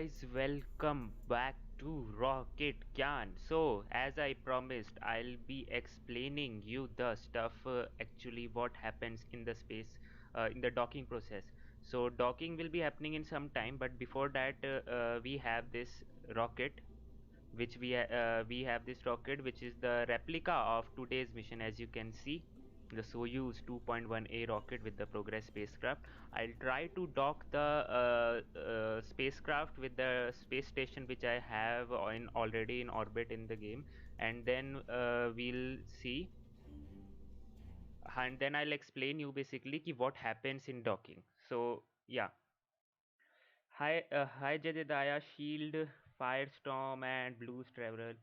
guys, welcome back to Rocket Gyan. So, as I promised, I'll be explaining you the stuff actually what happens in the space in the docking process. So, docking will be happening in some time, but before that, we have this rocket, we have this rocket which is the replica of today's mission, as you can see the Soyuz 2.1A rocket with the Progress spacecraft. I'll try to dock the spacecraft with the space station which I have already in orbit in the game, and then we'll see, and then I'll explain you basically what happens in docking. So yeah, hi Jedediah, Shield, Firestorm, and Blues Traveler.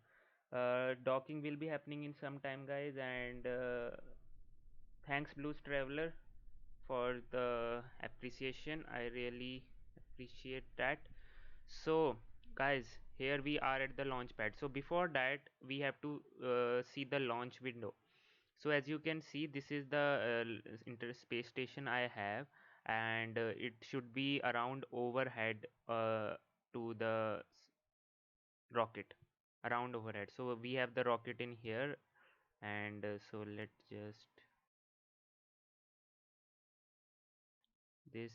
Docking will be happening in some time, guys, and thanks Blues Traveler for the appreciation. I really appreciate that. So guys, here we are at the launch pad. So before that, we have to see the launch window. So as you can see, this is the inter space station I have, and it should be around overhead to the rocket, around overhead. So we have the rocket in here, and so let's just this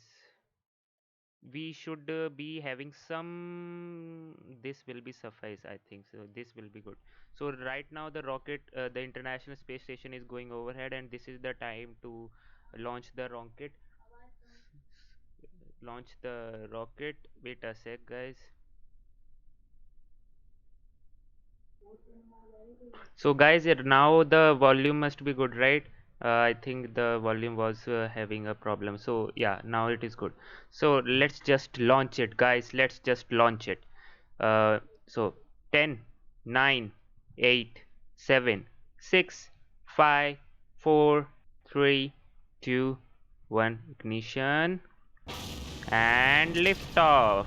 we should be having some, this will be suffice, I think. So this will be good. So right now the rocket, the International Space Station is going overhead, and this is the time to launch the rocket. Launch the rocket. Wait a sec, guys. So guys, now the volume must be good, right? I think the volume was having a problem. So yeah, now it is good. So let's just launch it, guys. Let's just launch it. So 10, 9, 8, 7, 6, 5, 4, 3, 2, 1. Ignition and liftoff.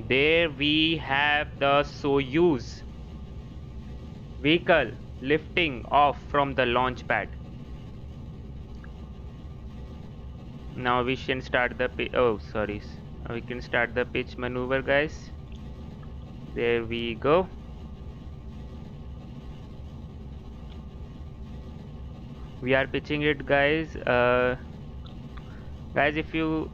There we have the Soyuz vehicle lifting off from the launch pad. Now we can start the we can start the pitch maneuver, guys. There we go. We are pitching it, guys. Guys, if you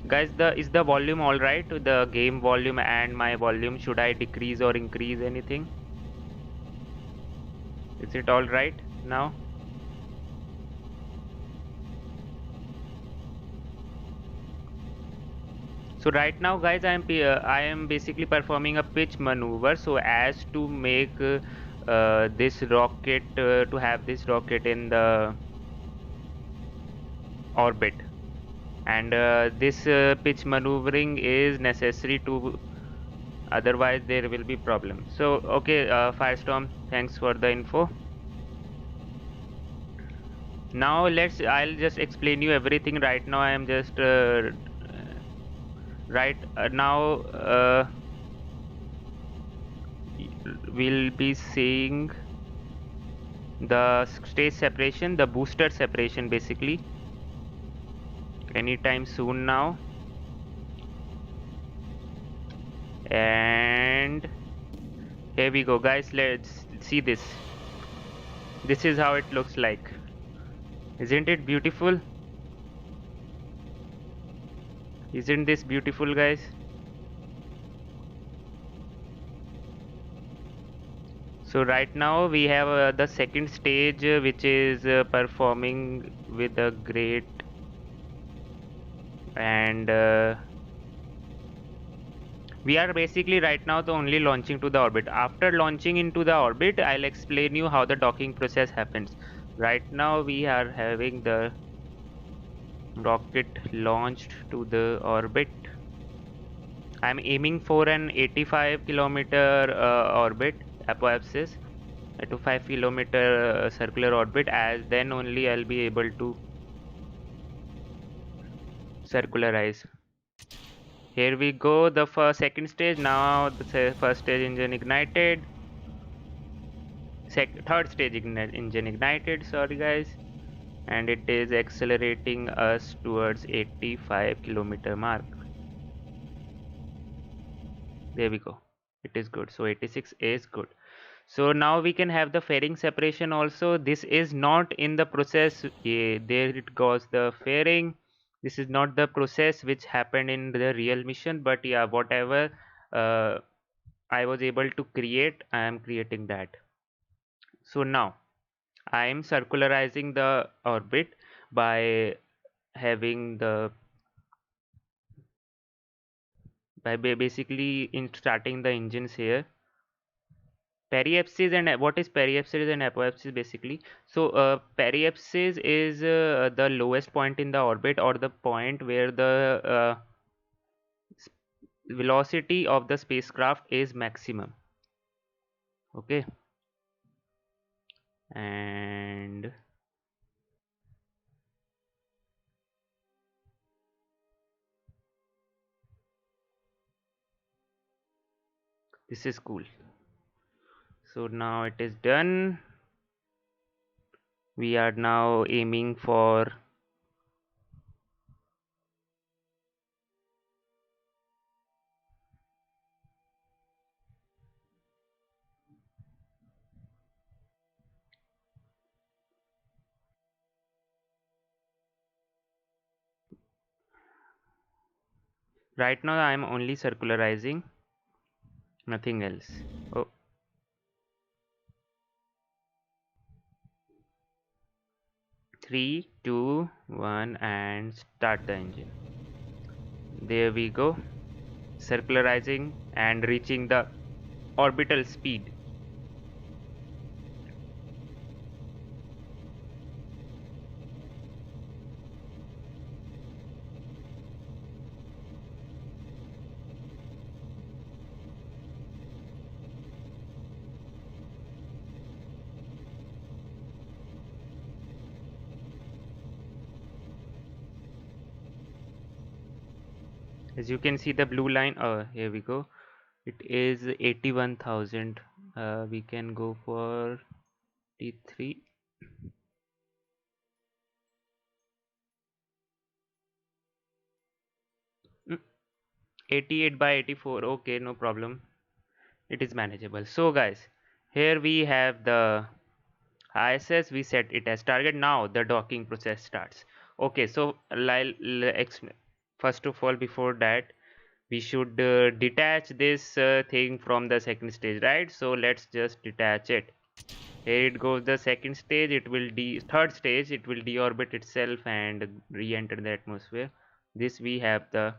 guys, the is the volume all right? The game volume and my volume, should I decrease or increase anything? Is it all right now? So right now, guys, I am basically performing a pitch maneuver so as to make this rocket to have this rocket in the orbit, and this pitch maneuvering is necessary to, otherwise there will be problem. So okay, Firestorm, thanks for the info. Now I'll just explain you everything. Right now I am just right now we'll be seeing the stage separation, the booster separation basically, anytime soon now. And here we go, guys. Let's see this. This is how it looks like. Isn't it beautiful? Isn't this beautiful, guys? So right now we have the second stage which is performing with a great, and we are basically right now the only launching to the orbit. After launching into the orbit, I'll explain you how the docking process happens. Right now we are having the rocket launched to the orbit. I'm aiming for an 85 kilometer orbit, apoapsis, to 5 kilometer circular orbit, as then only I'll be able to circularize. Here we go, the second stage. Now the first stage engine ignited, third stage engine ignited, sorry guys, and it is accelerating us towards 85 kilometer mark. There we go. It is good. So 86 is good. So now we can have the fairing separation also. This is not in the process. Yeah, there it goes, the fairing. This is not the process which happened in the real mission, but yeah, whatever uh, I was able to create, I am creating that. So now I am circularizing the orbit by having the basically in starting the engines here. Periapsis and what is periapsis and apoapsis basically? So periapsis is the lowest point in the orbit, or the point where the velocity of the spacecraft is maximum. Okay, and this is cool. So now it is done. We are now aiming for right now I am only circularizing, nothing else. Oh, 3, 2, 1, and start the engine. There we go, circularizing and reaching the orbital speed. As you can see the blue line, here we go, it is 81,000. We can go for T3. 88 by 84, okay, no problem, it is manageable. So guys, here we have the ISS, we set it as target. Now the docking process starts. Okay, so first of all, before that, we should detach this thing from the second stage, right? So let's just detach it. Here it goes, the second stage. It will third stage, it will deorbit itself and re-enter the atmosphere. This we have the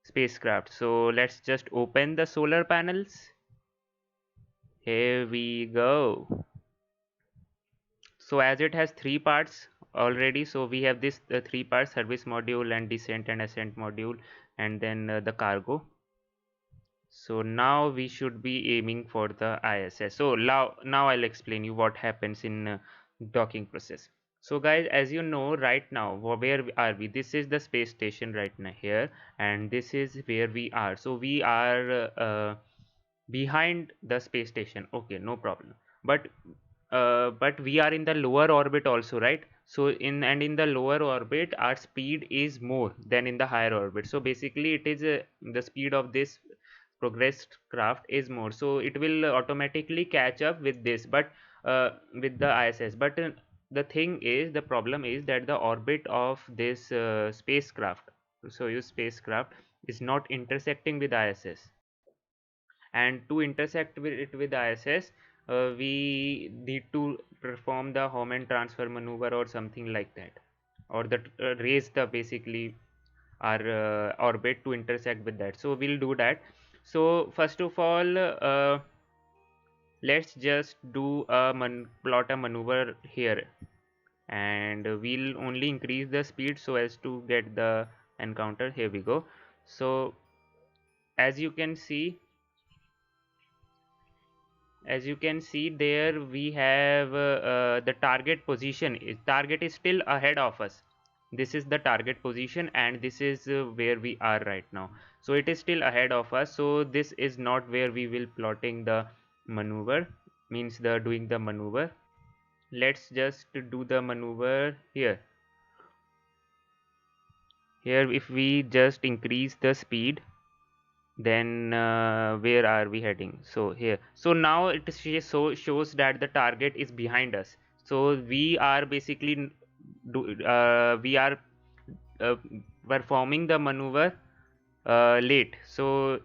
spacecraft. So let's just open the solar panels. Here we go. So as it has three parts already, so we have this three parts: service module and descent and ascent module, and then the cargo. So now we should be aiming for the ISS. So now I'll explain you what happens in docking process. So guys, as you know, right now where are we? This is the space station right now here, and this is where we are. So we are behind the space station. Okay, no problem. But we are in the lower orbit also, right? So in the lower orbit our speed is more than in the higher orbit. So basically it is the speed of this progressed craft is more, so it will automatically catch up with this, but with the ISS. But the thing is, the problem is that the orbit of this spacecraft, Soyuz spacecraft, is not intersecting with ISS. And to intersect with it with ISS, we need to perform the Hohmann transfer maneuver or something like that, or the raise the basically our orbit to intersect with that. So we'll do that. So first of all, let's just do a plot a maneuver here, and we'll only increase the speed so as to get the encounter. Here we go. So as you can see, there we have the target is still ahead of us. This is the target position, and this is where we are right now. So it is still ahead of us, so this is not where we will plotting the maneuver, means the doing the maneuver. Let's just do the maneuver here. Here if we just increase the speed, Then where are we heading? So here, so now it shows that the target is behind us, so we are basically we are uh, performing the maneuver late, so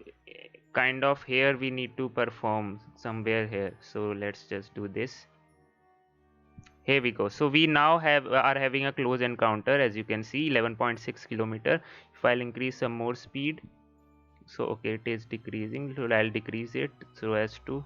kind of here we need to perform somewhere here. So let's just do this. Here we go. So we now are having a close encounter, as you can see, 11.6 kilometer. If I'll increase some more speed, so okay, it is decreasing, so I'll decrease it so as to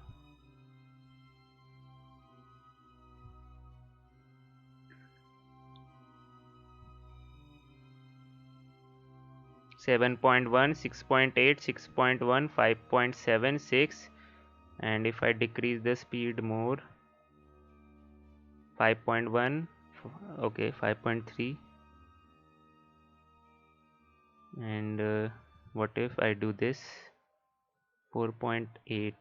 7.1, 6.8, 6.1, 5.76, and if I decrease the speed more, 5.1, okay, 5.3, and what if I do this 4.8,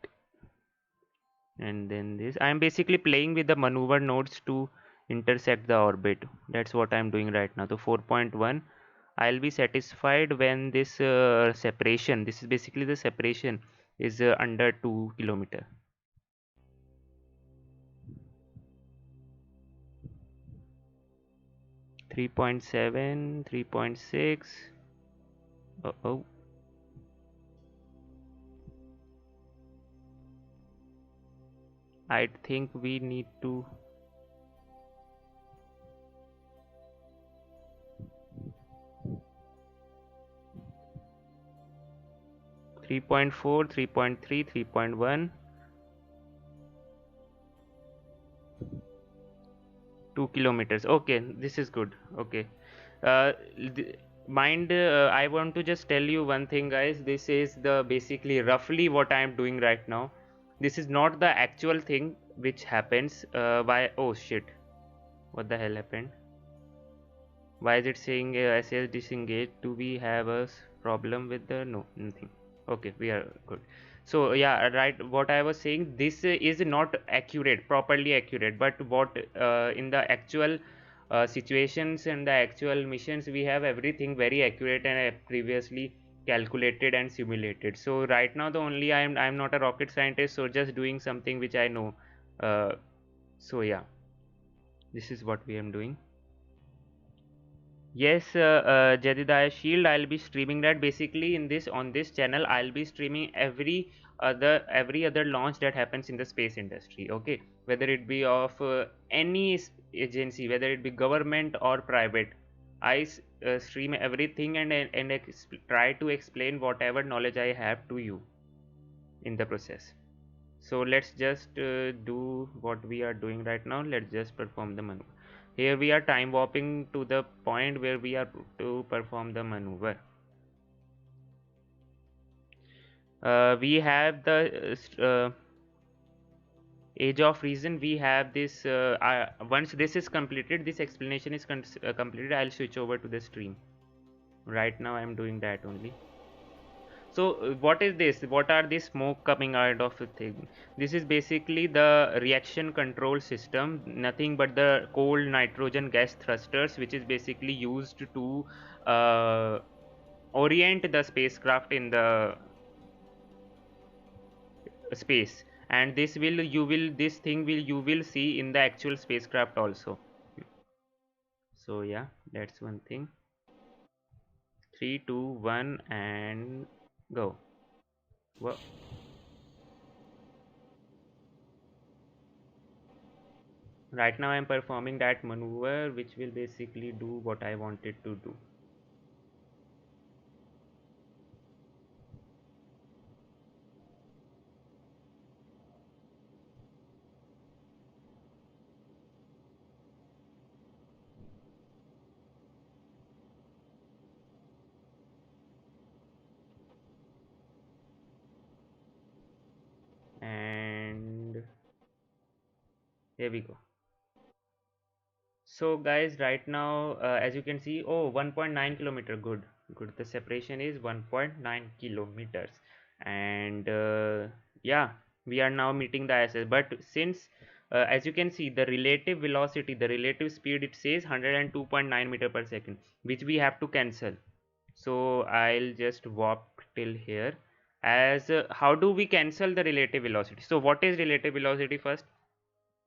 and then this. I'm basically playing with the maneuver nodes to intersect the orbit. That's what I'm doing right now. So 4.1, I'll be satisfied when this separation, this is basically the separation, is under 2 kilometer. 3.7, 3.6. Oh, I think we need to 3.4, 3.3, 3.1, 2 kilometers. Okay, this is good. Okay. Uh, mind, I want to just tell you one thing, guys. This is the basically roughly what I am doing right now. This is not the actual thing which happens. Why? Oh shit! What the hell happened? Why is it saying SS disengaged? Do we have a problem with the no nothing? Okay, we are good. So yeah, right, what I was saying, this is not accurate, properly accurate, but what in the actual situations and the actual missions, we have everything very accurate and previously calculated and simulated. So right now the only I'm not a rocket scientist, so just doing something which I know. So yeah, this is what we am doing. Yes, Jedidiah Shield. I'll be streaming that. Basically, in this on this channel, I'll be streaming every other launch that happens in the space industry. Okay, whether it be of any agency, whether it be government or private, I stream everything and try to explain whatever knowledge I have to you in the process. So let's just do what we are doing right now. Let's just perform the maneuver. Here we are time warping to the point where we are to perform the maneuver. We have the age of reason. We have this once this is completed, this explanation is completed, I'll switch over to the stream. Right now I'm doing that only. So what is this? What are these smoke coming out of the thing? This is basically the reaction control system, nothing but the cold nitrogen gas thrusters, which is basically used to orient the spacecraft in the space. And this will this thing will you will see in the actual spacecraft also. So yeah, that's one thing. 3, 2, 1, and go. Well, right now I'm performing that maneuver, which will basically do what I wanted to do. And here we go. So guys, right now as you can see, oh, 1.9 kilometer, good, the separation is 1.9 kilometers. And yeah, we are now meeting the ISS, but since as you can see, the relative velocity, the relative speed, it says 102.9 meter per second, which we have to cancel. So I'll just warp till here, as how do we cancel the relative velocity? So what is relative velocity first?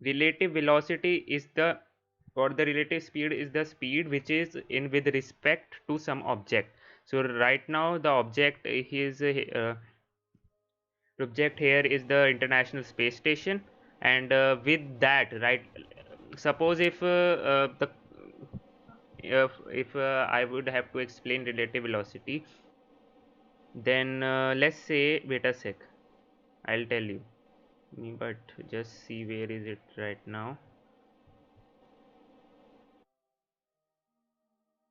Relative velocity is the, or the relative speed is the speed which is in with respect to some object. So right now the object here is the International Space Station, and with that, right, suppose if I would have to explain relative velocity, then let's say, wait a sec, I'll tell you. But just see where is it right now.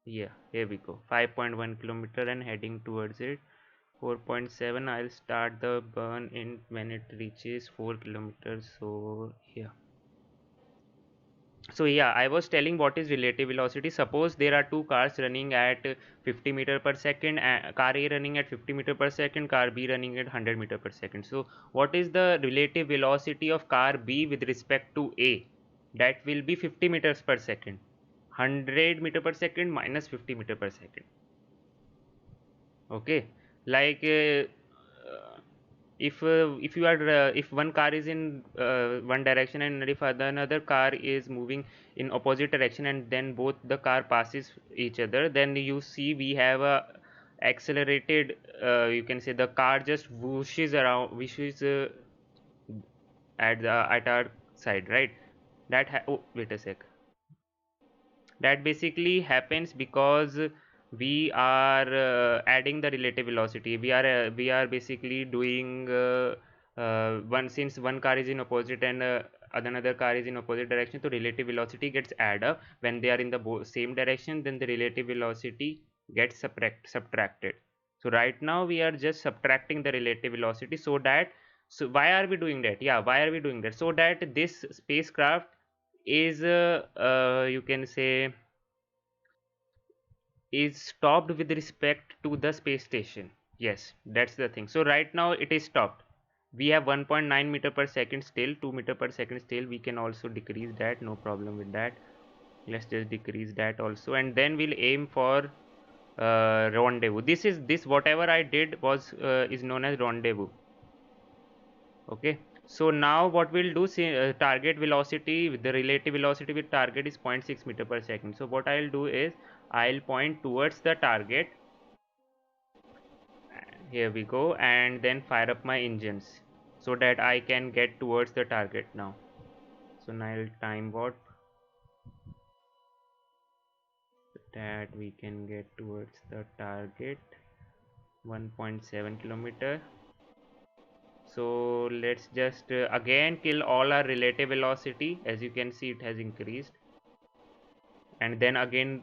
Yeah, here we go. 5.1 kilometer and heading towards it. 4.7. I'll start the burn in when it reaches 4 kilometers. So yeah. So yeah, I was telling what is relative velocity. Suppose there are two cars running at 50 meter per second, car A running at 50 meter per second, car B running at 100 meter per second. So what is the relative velocity of car B with respect to A? That will be 50 meters per second. 100 meter per second minus 50 meter per second. Okay, like if you are if one car is in one direction, and if another car is moving in opposite direction, and then both the car passes each other, then you see we have a accelerated, you can say the car just whooshes around, whooshes at our side, right? Oh, wait a sec. That basically happens because we are adding the relative velocity. We are basically doing one, since one car is in opposite and another car is in opposite direction, so relative velocity gets add up. When they are in the same direction, then the relative velocity gets subtracted. So right now we are just subtracting the relative velocity, so that, so why are we doing that? Yeah, why are we doing that? So that this spacecraft is you can say is stopped with respect to the space station. Yes, that's the thing. So right now it is stopped. We have 1.9 meter per second still, 2 meter per second still. We can also decrease that, no problem with that. Let's just decrease that also, and then we'll aim for rendezvous. This whatever I did was is known as rendezvous. Okay, so now what we'll do, say target velocity with the relative velocity with target is 0.6 meter per second. So what I'll do is I'll point towards the target. Here we go, and then fire up my engines so that I can get towards the target now. So now I'll time warp that we can get towards the target, 1.7 kilometer. So let's just again kill all our relative velocity. As you can see, it has increased, and then again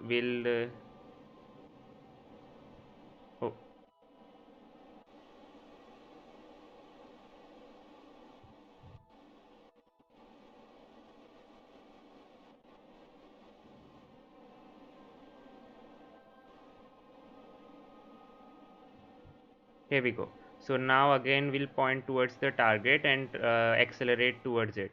we'll oh, here we go. So now again we'll point towards the target and accelerate towards it.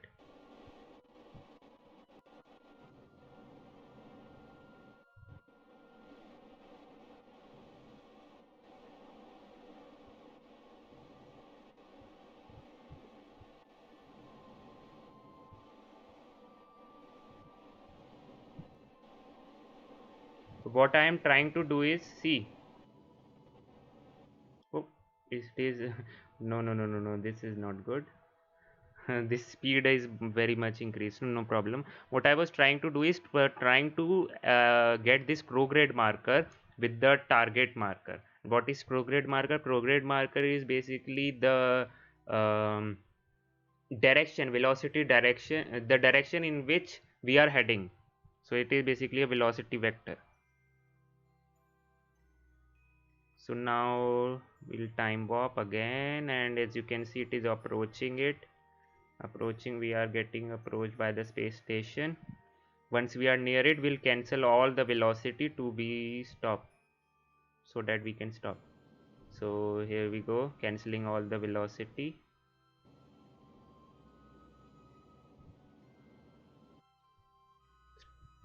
What I am trying to do is, see, oh, it is no, this is not good. This speed is very much increased, no problem. What I was trying to do is trying to get this prograde marker with the target marker. What is prograde marker? Prograde marker is basically the um, direction, velocity direction, the direction in which we are heading. So it is basically a velocity vector. So now we'll time warp again, and as you can see, it is approaching it. Approaching, we are getting approached by the space station. Once we are near it, we'll cancel all the velocity to be stopped so that we can stop. So here we go, cancelling all the velocity.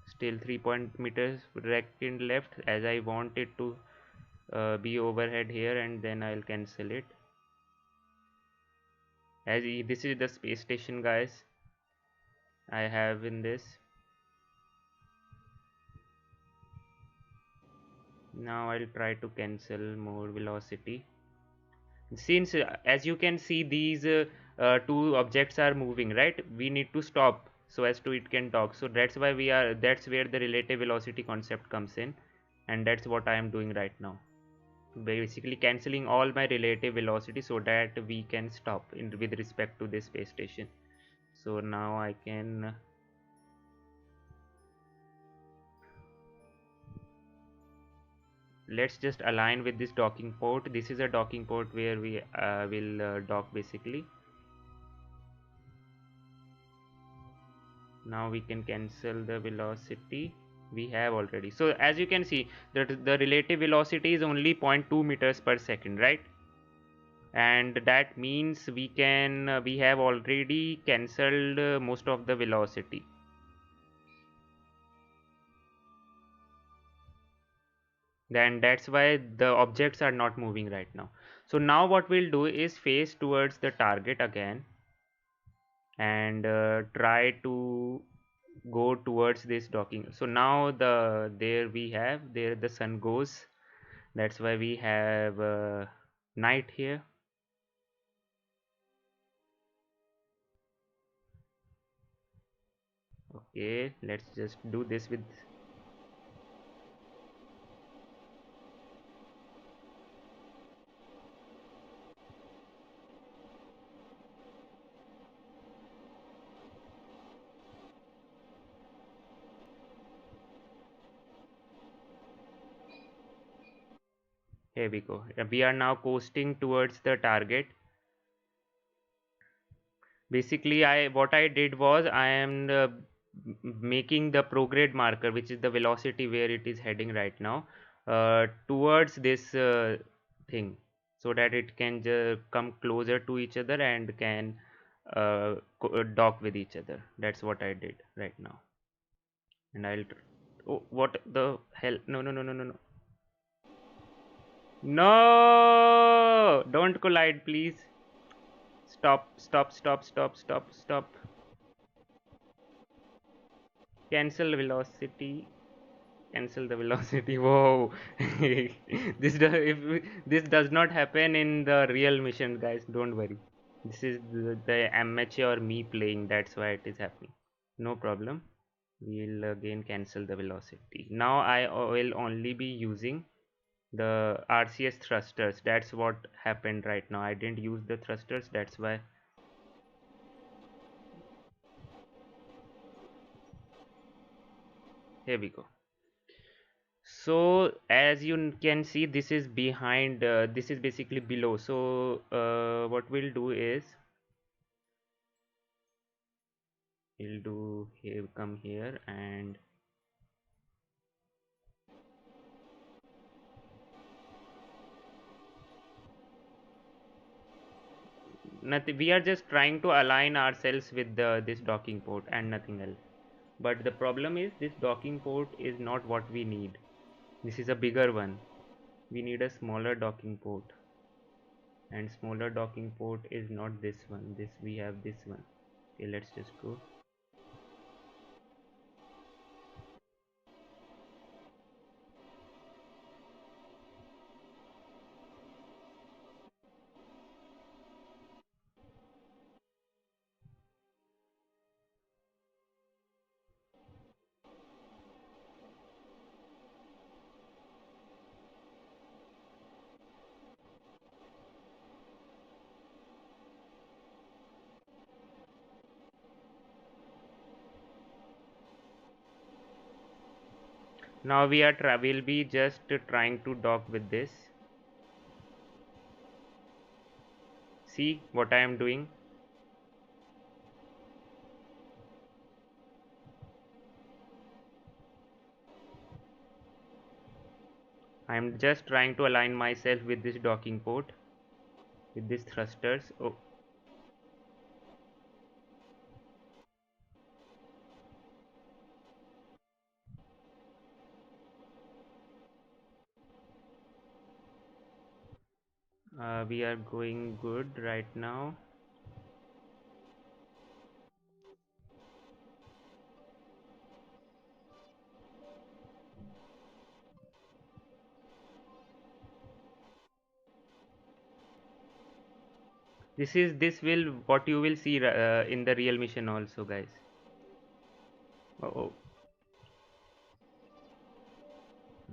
Still 3 meters second left, as I want it to be overhead here, and then I'll cancel it. This is the space station, guys, I have in this. Now I'll try to cancel more velocity. Since as you can see, these two objects are moving, right? We need to stop so as to it can dock. So that's where the relative velocity concept comes in, and that's what I am doing right now. Basically cancelling all my relative velocity so that we can stop with respect to this space station. So now I can let's just align with this docking port. This is a docking port where we will dock basically. Now we can cancel the velocity we have already. So as you can see that the relative velocity is only 0.2 meters per second, right? And that means we have already cancelled most of the velocity. Then that's why the objects are not moving right now. So now what we'll do is face towards the target again, and try to go towards this docking. So now there the sun goes. That's why we have night here. Okay, let's just do this with. Here we go. We are now coasting towards the target. Basically, what I did was I am making the prograde marker, which is the velocity where it is heading right now, towards this thing, so that it can come closer to each other and can dock with each other. That's what I did right now. And oh, what the hell? No, no, no, no, no, no. No! Don't collide, please. Stop, stop, stop, stop, stop, stop. Cancel velocity. Cancel the velocity. Whoa. If this does not happen in the real mission, guys, don't worry. This is the amateur me playing. That's why it is happening. No problem. We'll again cancel the velocity. Now I will only be using the RCS thrusters. That's what happened right now. I didn't use the thrusters. That's why. Here we go. So as you can see, this is behind, this is basically below. So what we'll do is we'll do here, come here, and nothing. We are just trying to align ourselves with this docking port and nothing else. But the problem is this docking port is not what we need. This is a bigger one. We need a smaller docking port, and smaller docking port is not this one. We have this one. Okay, let's just go. Now we'll be just trying to dock with this. See what I am doing. I am just trying to align myself with this docking port, with these thrusters. Oh, We are going good right now. This will what you will see in the real mission also, guys. Oh,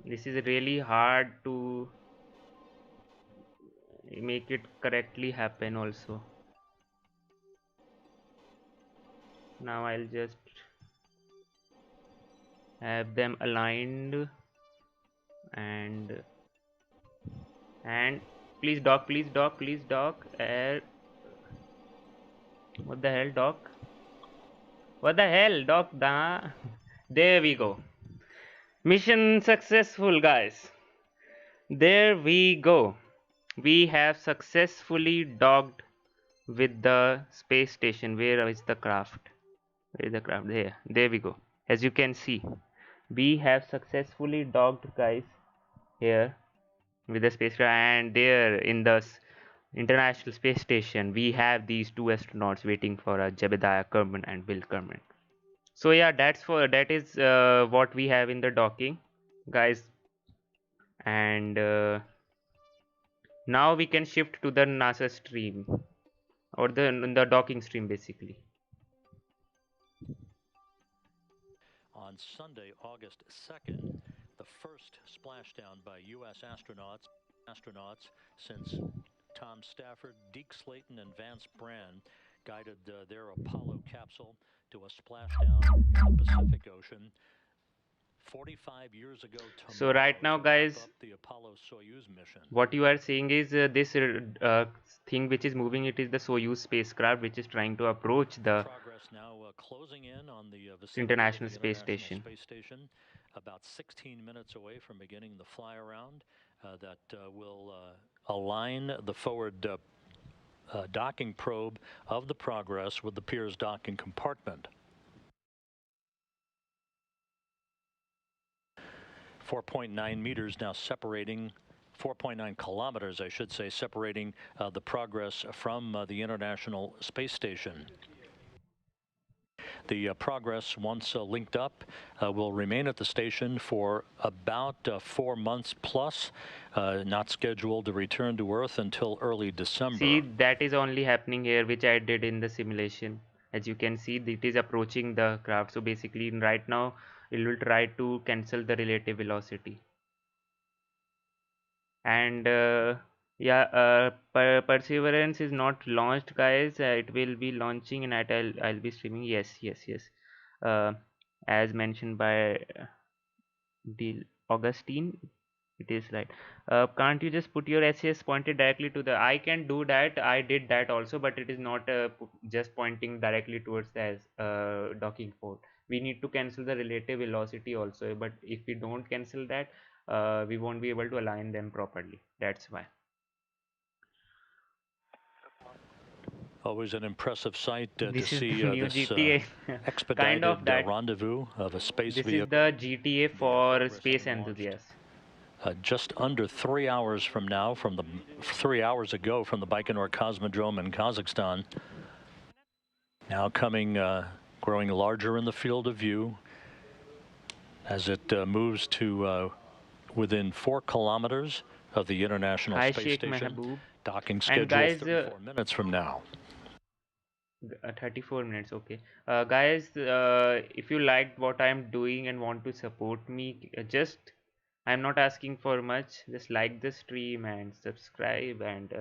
this is really hard to make it correctly happen also. Now I'll just have them aligned and please dock, please dock, please dock. What the hell, dock? What the hell, dock? There we go. Mission successful, guys. There we go. We have successfully docked with the space station. Where is the craft? Where is the craft? There we go. As you can see, we have successfully docked, guys, here with the spacecraft, and there in the International Space Station we have these two astronauts waiting for us, Jebediah Kerman and Bill Kerman. So yeah, that is what we have in the docking, guys, and now we can shift to the NASA stream, or the docking stream basically. On Sunday, August 2nd, the first splashdown by U.S. astronauts since Tom Stafford, Deke Slayton, and Vance Brand guided their Apollo capsule to a splashdown in the Pacific Ocean 45 years ago tomorrow. So right now, guys, the Apollo Soyuz mission. What you are seeing is this thing which is moving. It is the Soyuz spacecraft which is trying to approach the progress now closing in on the International Space Station. About 16 minutes away from beginning the fly around that will align the forward docking probe of the Progress with the Piers docking compartment. 4.9 meters now separating, 4.9 kilometers, I should say, separating the Progress from the International Space Station. The Progress, once linked up, will remain at the station for about 4 months plus, not scheduled to return to Earth until early December. See, that is only happening here, which I did in the simulation. As you can see, it is approaching the craft. So basically, right now, it will try to cancel the relative velocity. And yeah, Perseverance is not launched, guys. It will be launching, and I'll be streaming. Yes. As mentioned by Augustine, it is right. Can't you just put your SAS pointed directly to the? I can do that. I did that also, but it is not just pointing directly towards the docking port. We need to cancel the relative velocity also. But if we don't cancel that, we won't be able to align them properly. That's why. Always an impressive sight to see this GTA. expedited kind of that. Rendezvous of a space vehicle. This is the GTA for space enthusiasts. Just under 3 hours from now, 3 hours ago, from the Baikonur Cosmodrome in Kazakhstan. Now coming, growing larger in the field of view as it moves to within 4 kilometers of the International Space Station. Docking scheduled 34 minutes from now. 34 minutes, okay. Guys, if you liked what I'm doing and want to support me, I'm not asking for much. Just like the stream and subscribe, and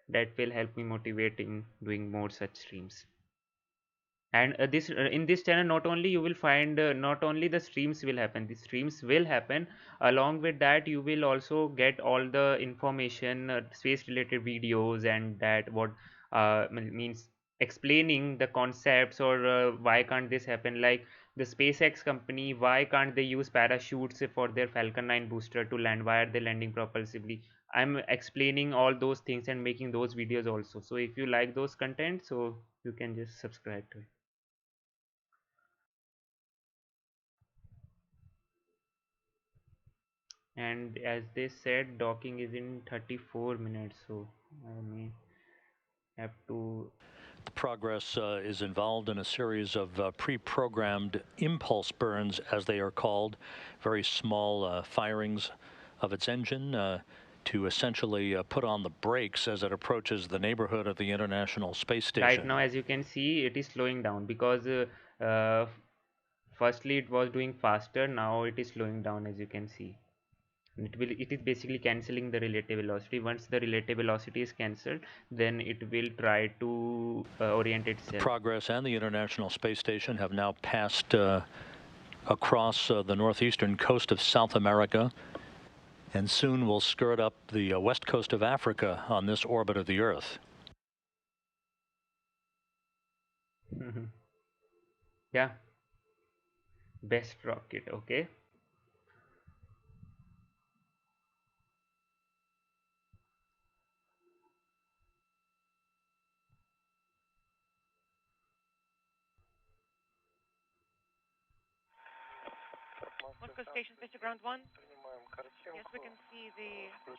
that will help me motivate in doing more such streams. And in this channel, not only you will find not only the streams will happen, the streams will happen. Along with that, you will also get all the information, space related videos, and that what means explaining the concepts, or why can't this happen, like the SpaceX company, why can't they use parachutes for their Falcon 9 booster to land, why are they landing propulsively. I'm explaining all those things and making those videos also. So if you like those content, so you can just subscribe to it. and as they said, docking is in 34 minutes, so I may have to. The Progress is involved in a series of pre-programmed impulse burns, as they are called, very small firings of its engine to essentially put on the brakes as it approaches the neighborhood of the International Space Station. Right now, as you can see, it is slowing down because firstly it was doing faster, now it is slowing down, as you can see. It is basically cancelling the relative velocity. Once the relative velocity is cancelled, then it will try to orient itself. Progress and the International Space Station have now passed across the northeastern coast of South America, and soon will skirt up the west coast of Africa on this orbit of the Earth. Yeah, best rocket. Okay. Moscow Station, Space to Ground 1. Yes, we can see the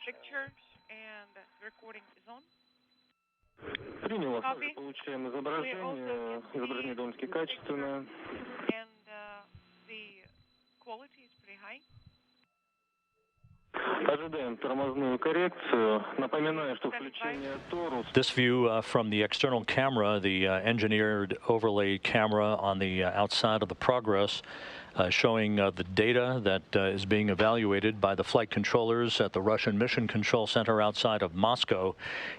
picture and the recording is on. Принял. Copy. Получаем изображение. Изображение довольно-таки качественное. And the quality is pretty high. Ожидаем тормозную коррекцию. Напоминаю, что включение Toru. This view from the external camera, the engineered overlay camera on the outside of the Progress, showing the data that is being evaluated by the flight controllers at the Russian Mission Control Center outside of Moscow.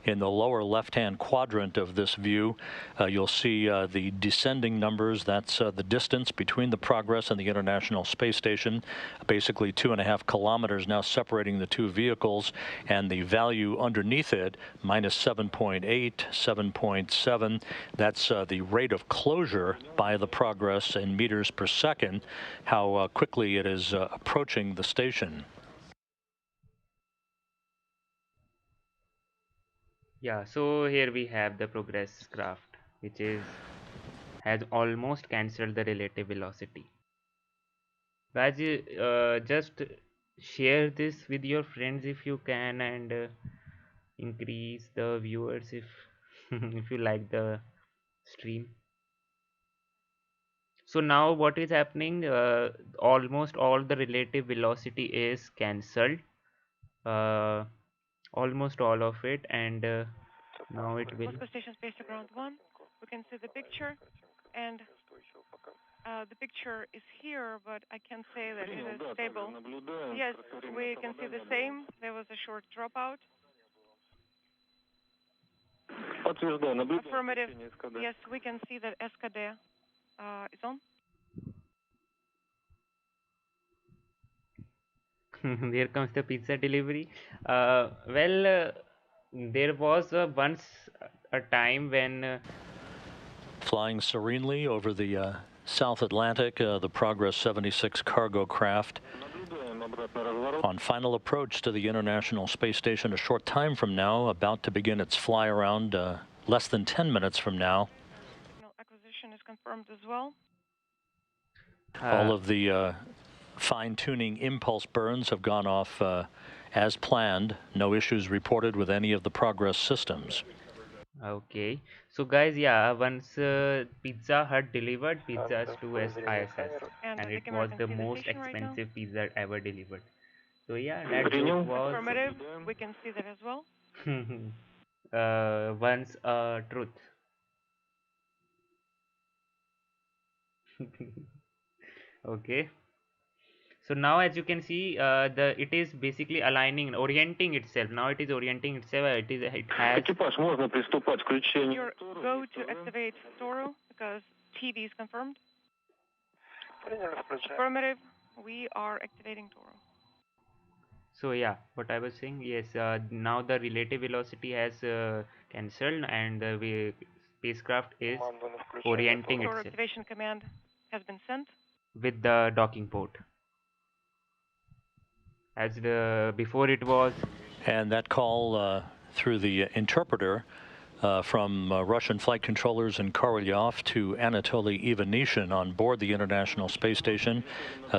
In the lower left-hand quadrant of this view, you'll see the descending numbers. That's the distance between the Progress and the International Space Station, basically 2.5 kilometers now separating the two vehicles, and the value underneath it, minus 7.8, 7.7. That's the rate of closure by the Progress in meters per second, how quickly it is approaching the station. Yeah, so here we have the Progress craft, which has almost cancelled the relative velocity. Guys, just share this with your friends if you can, and increase the viewers if if you like the stream. So now what is happening, almost all the relative velocity is cancelled, almost all of it, and now it will. Moscow Station, Space to Ground 1. We can see the picture, and the picture is here, but I can't say that it is stable. Yes, we can see the same. There was a short dropout. Affirmative. Yes, we can see that SKD is on. Here comes the pizza delivery. There was once a time when flying serenely over the South Atlantic, the Progress 76 cargo craft on final approach to the International Space Station a short time from now, about to begin its fly around less than 10 minutes from now. Acquisition is confirmed as well. All of the fine-tuning impulse burns have gone off as planned. No issues reported with any of the Progress systems. Okay, so guys, yeah, once Pizza Hut delivered pizzas to ISS, and it was the most expensive pizza ever delivered. So yeah, that joke was affirmative. We can see that as well. Once a truth. Okay. So now, as you can see, it is basically aligning, orienting itself. Now it is orienting itself. It has. Экипаж, можно приступать к включению. Go to activate Toru because TV is confirmed. Affirmative. We are activating Toru. So yeah, what I was saying, yes, now the relative velocity has cancelled, and the spacecraft is orienting Toru itself. Activation command has been sent with the docking port. As before it was. And that call through the interpreter from Russian flight controllers in Korolyov to Anatoly Ivanishin on board the International Space Station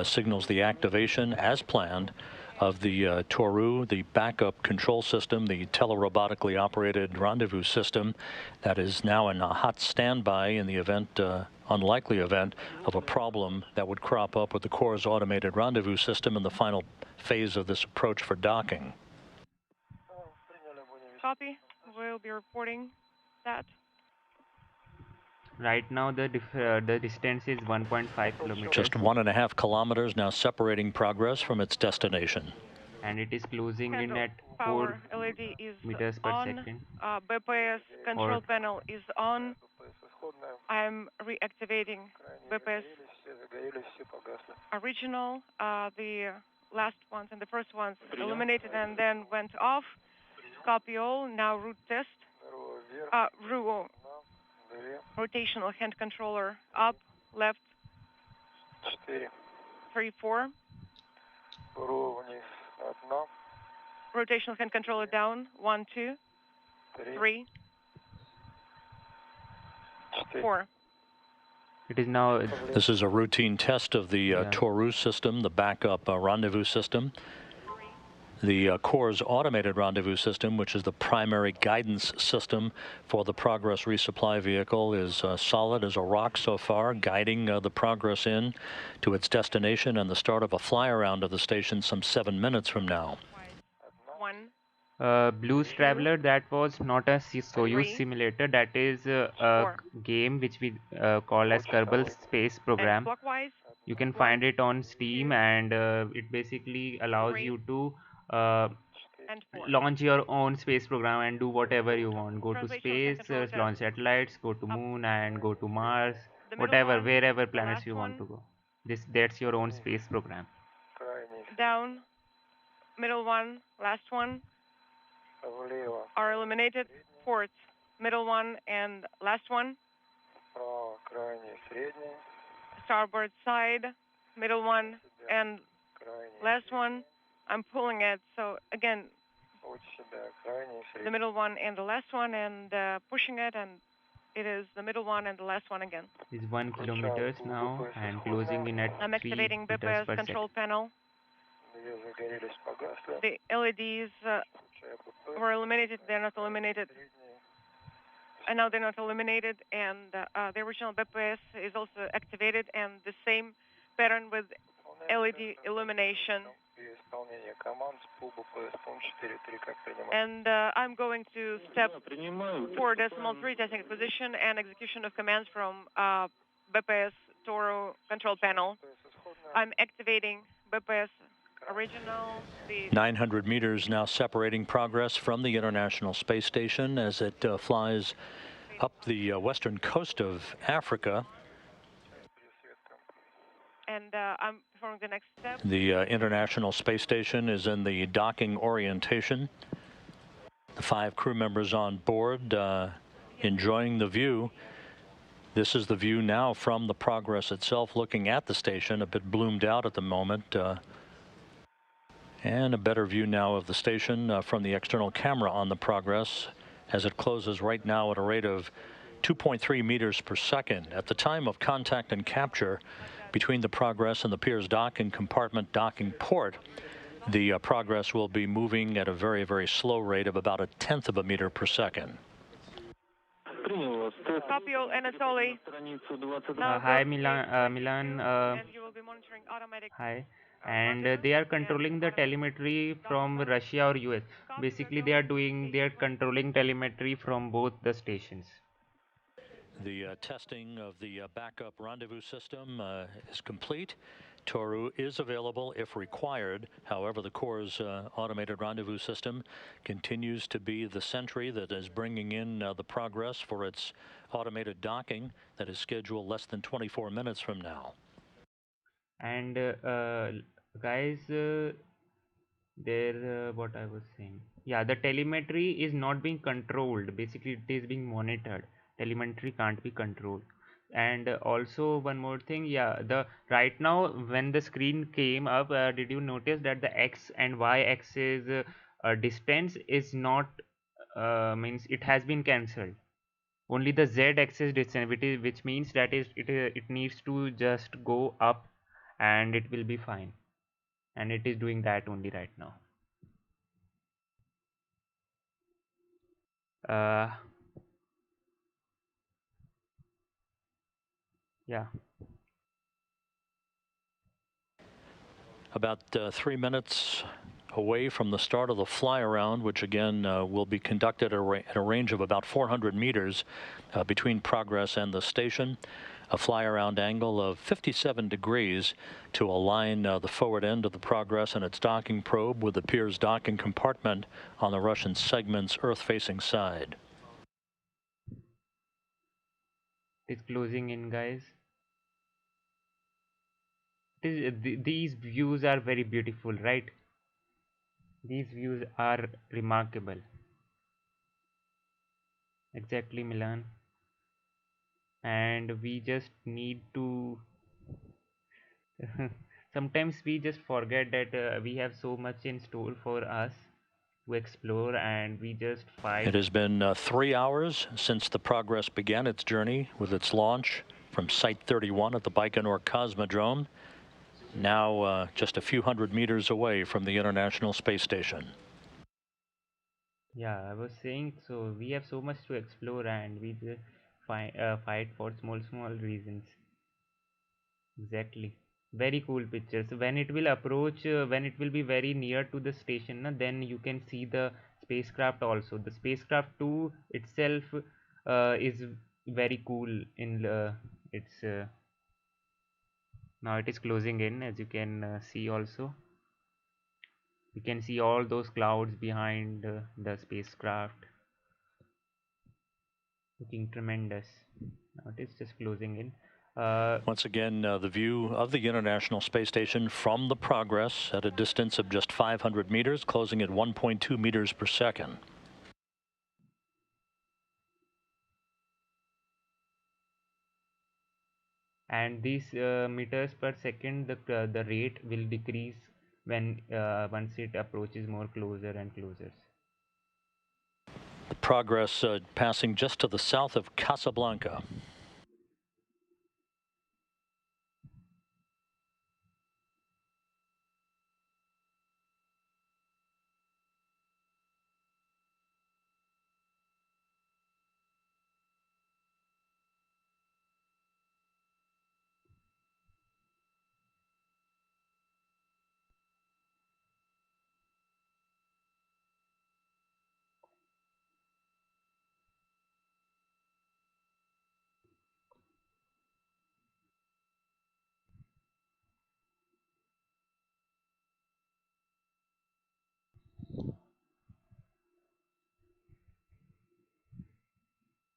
signals the activation, as planned, of the Toru, the backup control system, the telerobotically operated rendezvous system that is now in a hot standby in the event, unlikely event of a problem that would crop up with the Corps' automated rendezvous system in the final phase of this approach for docking. Copy. We'll be reporting that. Right now the distance is 1.5 kilometers. Just 1.5 kilometers now separating Progress from its destination. And it is closing in Handle at 4 power LED is meters per on. second. BPS control panel is on. I'm reactivating BPS original. The last ones and the first ones illuminated and then went off. Copy all. Now route test. Rotational hand controller up, left. 3, 4. Rotational hand controller down. 1, 2, 3, 4. It is now. This is a routine test of the Toru system, the backup rendezvous system. The Corps' automated rendezvous system, which is the primary guidance system for the Progress resupply vehicle, is solid as a rock so far, guiding the Progress in to its destination and the start of a fly-around of the station some 7 minutes from now. 1. Blues Traveler, that was not a Soyuz simulator, that is a game which we call as Kerbal Space Program. You can find it on Steam, and it basically allows you to launch your own space program and do whatever you want. Go to space, launch satellites, go to moon and go to Mars, whatever, wherever planets you want to go. That's your own space program. Down, middle one, last one are eliminated. Ports, middle one and last one. Starboard side, middle one and last one. I'm pulling it, so again, the middle one and the last one, and pushing it, and it is the middle one and the last one again. It's 1 kilometers now and closing in at 3 I'm activating meters BPS per control second. panel. The LEDs were eliminated, they're not illuminated. And now they're not illuminated, and the original BPS is also activated, and the same pattern with LED illumination. And I'm going to step 4.3 testing position and execution of commands from BPS Toru control panel. I'm activating BPS original. 900 meters now separating Progress from the International Space Station as it flies up the western coast of Africa. And I'm performing the next step. The International Space Station is in the docking orientation. The 5 crew members on board enjoying the view. This is the view now from the Progress itself, looking at the station, a bit bloomed out at the moment. And a better view now of the station from the external camera on the Progress as it closes right now at a rate of 2.3 meters per second. At the time of contact and capture between the Progress and the Piers docking compartment docking port, the Progress will be moving at a very, very slow rate of about 1/10 of a meter per second. Copy all, Anatoly. Hi, Milan. And you will be monitoring automatic. Hi. And they are controlling the telemetry from Russia or US. Basically, they are controlling telemetry from both the stations. The testing of the backup rendezvous system is complete. Toru is available if required. However, the Corps' automated rendezvous system continues to be the sentry that is bringing in the Progress for its automated docking that is scheduled less than 24 minutes from now. And guys, what I was saying, yeah, the telemetry is not being controlled. Basically, it is being monitored. Telemetry can't be controlled. And also one more thing, yeah, the right now when the screen came up, did you notice that the X and Y axis distance is not means it has been cancelled? Only the Z axis distance, which means that it needs to just go up and it will be fine. and it is doing that only right now. Yeah. About 3 minutes away from the start of the fly around, which again will be conducted at a range of about 400 meters between Progress and the station. A fly around angle of 57 degrees to align the forward end of the Progress and its docking probe with the Pirs docking compartment on the Russian segment's Earth-facing side. It's closing in, guys. These views are very beautiful, right? These views are remarkable. Exactly, Milan. And we just need to sometimes we just forget that we have so much in store for us to explore, and we just fight. It has been 3 hours since the Progress began its journey with its launch from Site 31 at the Baikonur Cosmodrome, now just a few hundred meters away from the International Space Station. Yeah, I was saying, so we have so much to explore, and we just fight for small reasons. Exactly. Very cool pictures. When it will approach, when it will be very near to the station, then you can see the spacecraft also. The spacecraft too itself is very cool in its now it is closing in, as you can see also. You can see all those clouds behind the spacecraft, looking tremendous. Now it is just closing in. Once again, the view of the International Space Station from the Progress at a distance of just 500 meters, closing at 1.2 meters per second. And these meters per second, the rate will decrease when once it approaches more closer and closer. The Progress passing just to the south of Casablanca.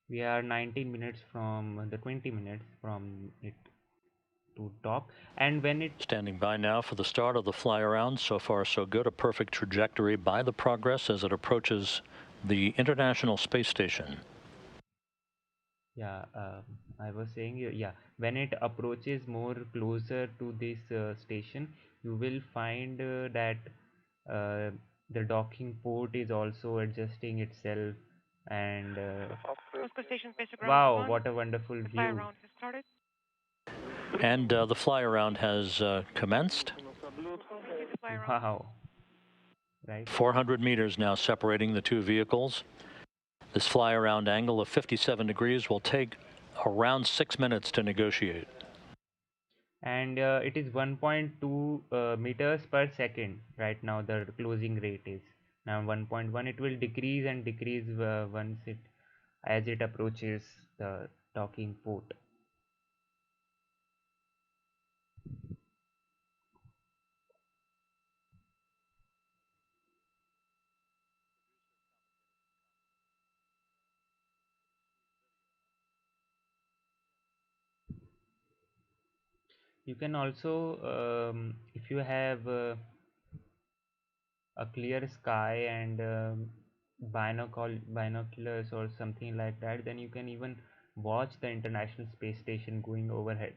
We are 19 minutes from the 20 minutes from it to dock, and when it standing by now for the start of the fly around. So far so good, a perfect trajectory by the Progress as it approaches the International Space Station. Yeah, I was saying, yeah, when it approaches more closer to this station, you will find that the docking port is also adjusting itself, and wow, what a wonderful view. Fly around has started. And the fly around has commenced. Wow. Right. 400 meters now separating the two vehicles. This fly around angle of 57 degrees will take around 6 minutes to negotiate. And it is 1.2 meters per second right now. The closing rate is now 1.1. It will decrease and decrease as it approaches the docking port. You can also, if you have a clear sky and binoculars or something like that, then you can even watch the International Space Station going overhead.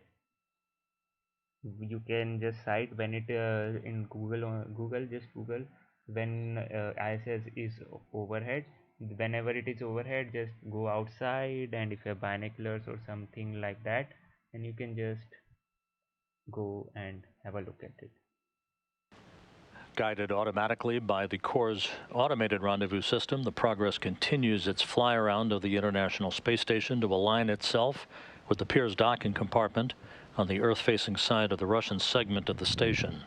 You can just cite when it in Google, just Google when ISS is overhead. Whenever it is overhead, just go outside, and if you have binoculars or something like that, then you can just go and have a look at it. Guided automatically by the Corps' automated rendezvous system, the Progress continues its fly around of the International Space Station to align itself with the Pirs docking compartment on the Earth-facing side of the Russian segment of the station.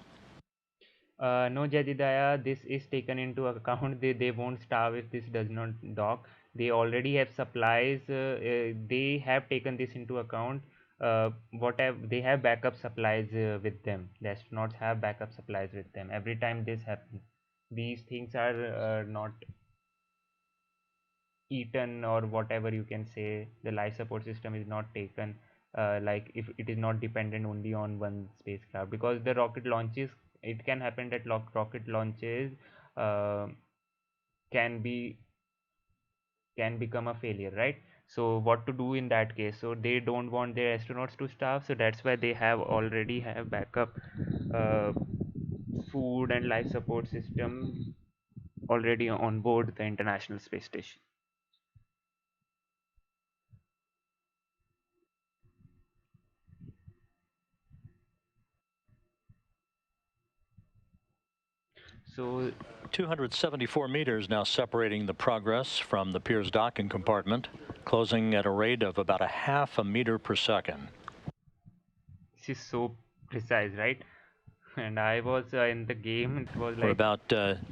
No, Jadidaya, this is taken into account. They won't starve if this does not dock. They already have supplies. They have taken this into account. They have backup supplies with them. The astronauts have backup supplies with them. Every time this happens, these things are not eaten or whatever you can say. The life support system is not taken. Like if it is not dependent only on one spacecraft, because the rocket launches, it can happen that rocket launches uh, can become a failure, right? So what to do in that case? So they don't want their astronauts to starve, so that's why they already have backup uh, food and life support system already on board the International Space Station. So 274 meters now separating the Progress from the Pirs docking compartment, closing at a rate of about a half a meter per second. this is so precise, right? And I was in the game, it was like... We're about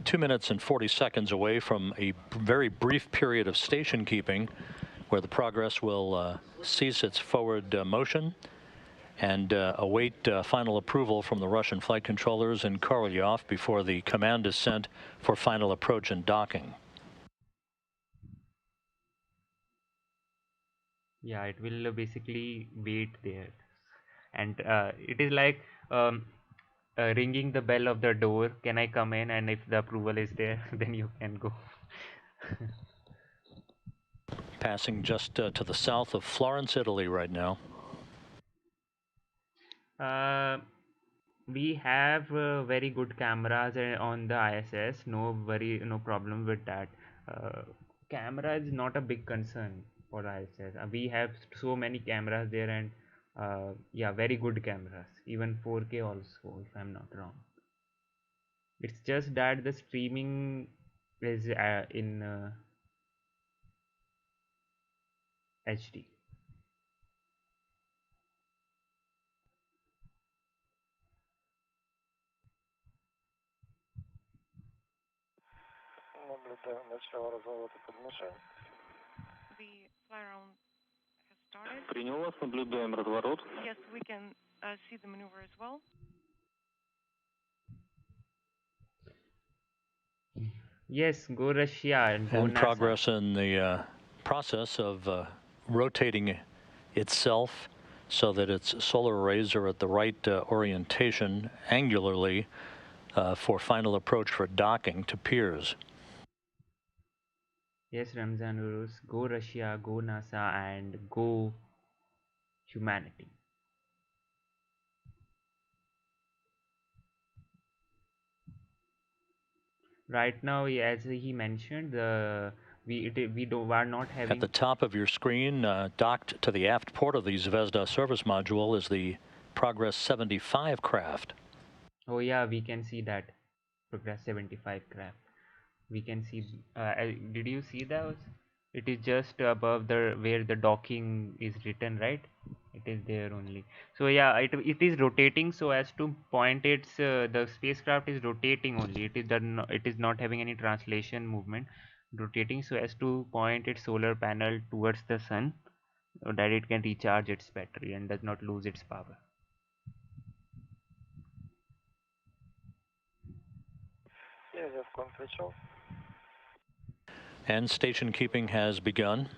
2 minutes and 40 seconds away from a very brief period of station keeping where the Progress will cease its forward motion and await final approval from the Russian flight controllers in Korolyov before the command is sent for final approach and docking. Yeah, it will basically wait there. And it is like ringing the bell of the door. Can I come in? And if the approval is there, then you can go. Passing just to the south of Florence, Italy right now. We have very good cameras on the ISS. No problem with that. Camera is not a big concern for the ISS. We have so many cameras there, and yeah, very good cameras, even 4K also, if I'm not wrong. It's just that the streaming is in HD. The fly around has started. Принял вас, наблюдаем разворот. Yes, we can see the maneuver as well. Yes, go Russia and go And NASA. Progress in the process of rotating itself so that its solar arrays are at the right orientation angularly for final approach for docking to Pirs. Yes, Ramzan Urus, go Russia, go NASA, and go humanity. Right now, as he mentioned, we are not having... At the top of your screen, docked to the aft port of the Zvezda service module is the Progress 75 craft. Oh yeah, we can see that Progress 75 craft. We can see. Did you see those? It is just above where the docking is written, right? It is there only. So yeah, it is rotating so as to point its the spacecraft is rotating only. It is not having any translation movement. Rotating so as to point its solar panel towards the sun, so that it can recharge its battery and does not lose its power. And station keeping has begun.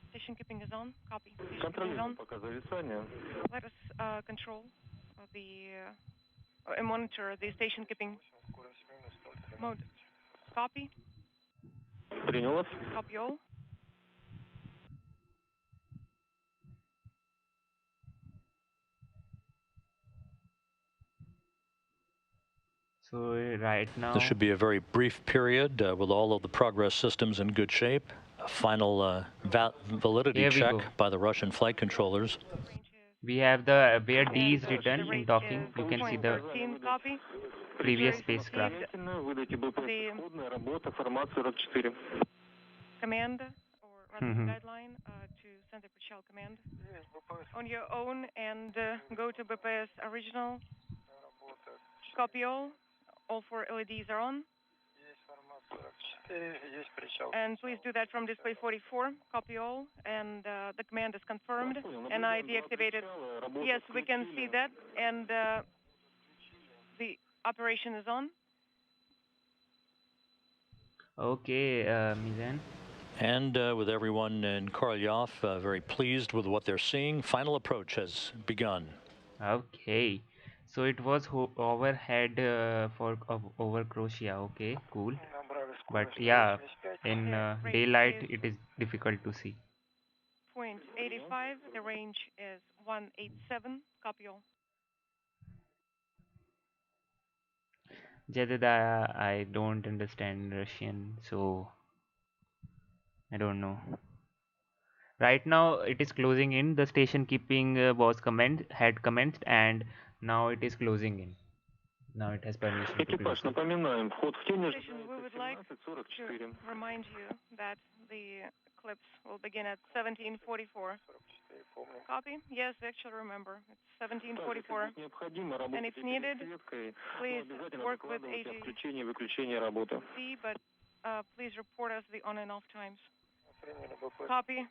Station keeping is on. Copy. Station keeping is on. Let us control and monitor the station keeping mode. Copy. Принял вас. Copy all. So right now, This should be a very brief period with all of the Progress systems in good shape. A final validity check by the Russian flight controllers. Range is We have the where D And is written the in rate docking. is You can see the 0.13 copy. previous Received spacecraft. Выдайте БПС исходная работа, формат 44. command or rather guideline to send a pre-shell command on your own and go to BPS original. Copy all. All 4 LEDs are on. And please do that from display 44. Copy all. And the command is confirmed. And I deactivated. Yes, we can see that. And the operation is on. Okay, Mizan. And with everyone in Korolyov very pleased with what they're seeing, final approach has begun. Okay, so it was overhead over Croatia. Okay, cool. But yeah, in daylight it is difficult to see. 0.85. The range is 187. Copy all. Jedida, I don't understand Russian, so I don't know. Right now it is closing in. The station keeping had commenced, and now it is closing in. Now it has permission to close. Экипаж, напоминаем, вход в тень We would like to remind you that the eclipse will begin at 17:44. Copy? Yes, we actually remember. It's 17:44. And if needed, please work with AGC, but please report us the on and off times. Copy.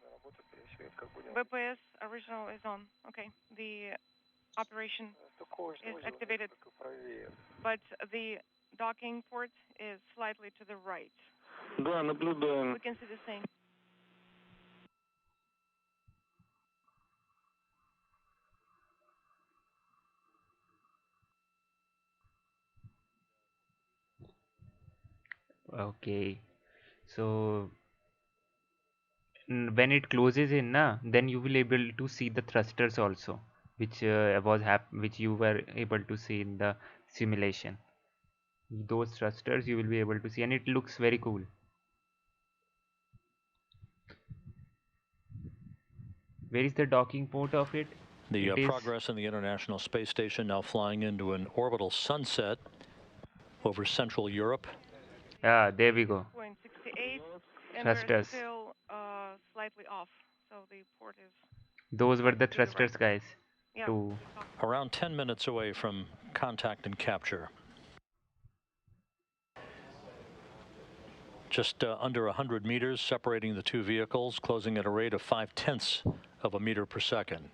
BPS original is on. Okay. The operation is activated, but the docking port is slightly to the right. Да, наблюдаем. We can see the same. Okay, so when it closes in, then you will able to see the thrusters also, which which you were able to see in the simulation. Those thrusters you will be able to see, and it looks very cool. Where is the docking port of it? The Progress in the International Space Station now flying into an orbital sunset over Central Europe. Yeah, there we go. 0.68, and Thrusters. we're still slightly off, so the port is... Those were the thrusters, guys. Yeah. Around 10 minutes away from contact and capture. Just under 100 meters separating the two vehicles, closing at a rate of 0.5 of a meter per second.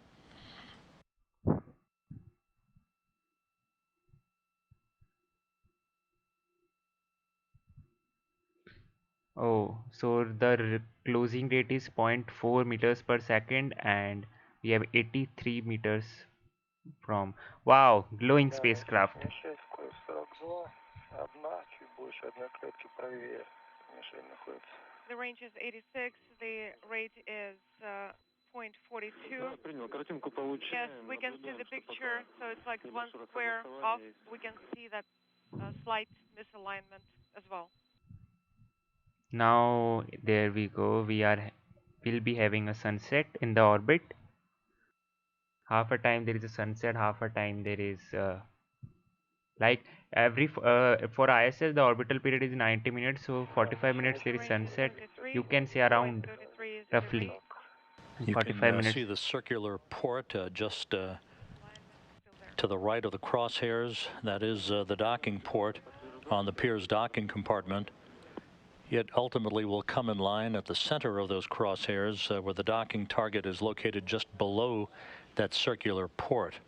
Oh, so the closing rate is 0.4 meters per second, and we have 83 meters from. Wow, glowing spacecraft. The range is 86. The rate is 0.42. Yes, we can see the picture. So it's like one square off. We can see that slight misalignment as well. Now there we go. We'll be having a sunset in the orbit. Half a time there is a sunset, half a time there is like for ISS the orbital period is 90 minutes, so 45 minutes there is sunset. You can say around roughly you 45 can minutes. see the circular port just to the right of the crosshairs. That is the docking port on the Piers docking compartment. It ultimately will come in line at the center of those crosshairs where the docking target is located just below that circular port.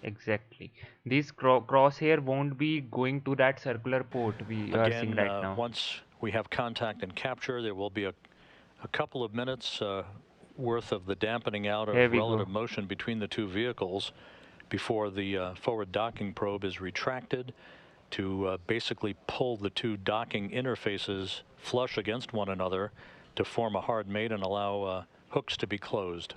Exactly. This crosshair won't be going to that circular port we are seeing right now. Once we have contact and capture, there will be a couple of minutes worth of the dampening out of relative motion between the two vehicles before the forward docking probe is retracted to basically pull the two docking interfaces flush against one another to form a hard mate and allow hooks to be closed.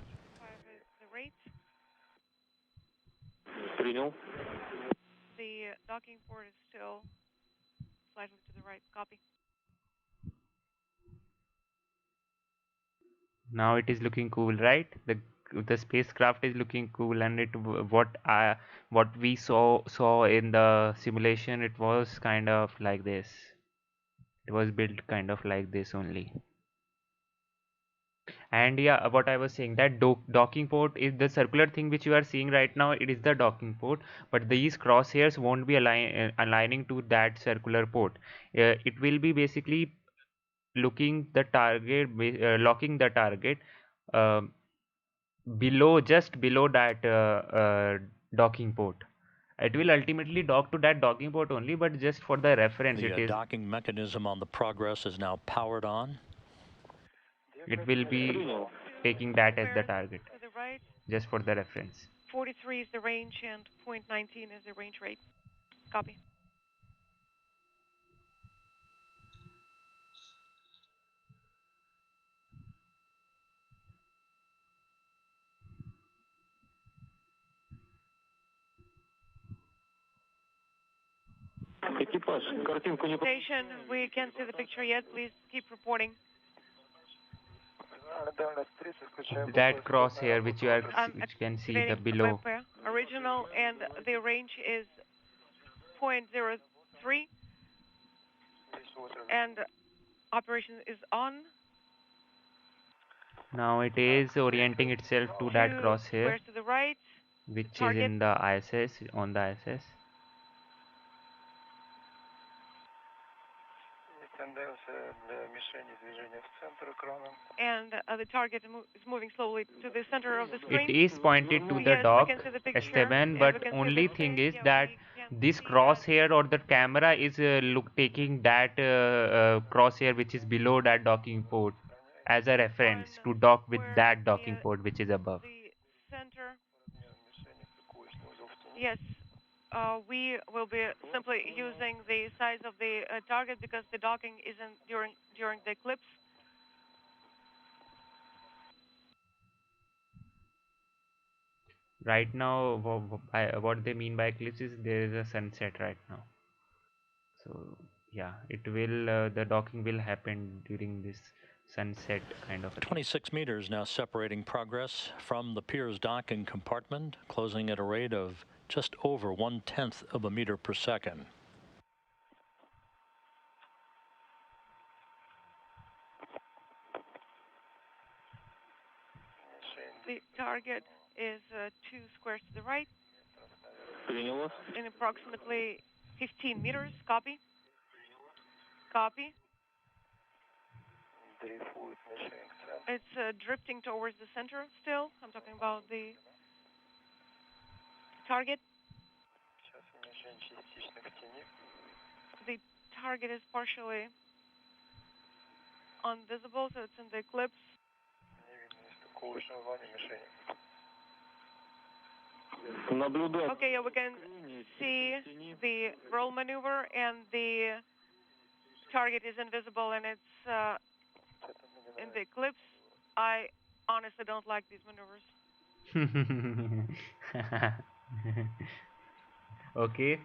The docking port is still slightly to the right. Copy. Now it is looking cool, right? The the spacecraft is looking cool, and what we saw in the simulation, it was kind of like this. It was built kind of like this only. And yeah, what I was saying, that docking port is the circular thing which you are seeing right now. It is the docking port, but these crosshairs won't be aligning to that circular port. It will be basically looking the target, locking the target uh, just below that docking port. It will ultimately dock to that docking port only, but just for the reference, it The is. docking mechanism on the Progress is now powered on. It will be taking that as the target, To the right. just for the reference. 43 is the range and 0.19 is the range rate. Copy. Station, we can't see the picture yet. Please keep reporting. That crosshair which you can see the below. Original, and the range is 0.03, and operation is on. Now it is orienting itself to that crosshair, to the right, which is in the ISS, on the ISS. And the target is moving slowly to the center of the screen. It is pointed to the dock S7, but only thing is that this crosshair or the camera is taking that crosshair which is below that docking port as a reference to dock with that docking port which is above. The center. Yes. We will be simply using the size of the target because the docking isn't during the eclipse. Right now, what they mean by eclipse is there is a sunset right now. So yeah, it will the docking will happen during this sunset kind of a 26 meters now separating Progress from the Piers docking compartment, closing at a rate of just over 1/10 of a meter per second. The target is 2 squares to the right in approximately 15 meters. Copy. Copy. It's drifting towards the center still. I'm talking about the target. The target is partially invisible, so it's in the eclipse. Okay, yeah, we can see the roll maneuver, and the target is invisible, and it's in the eclipse. I honestly don't like these maneuvers. Okay.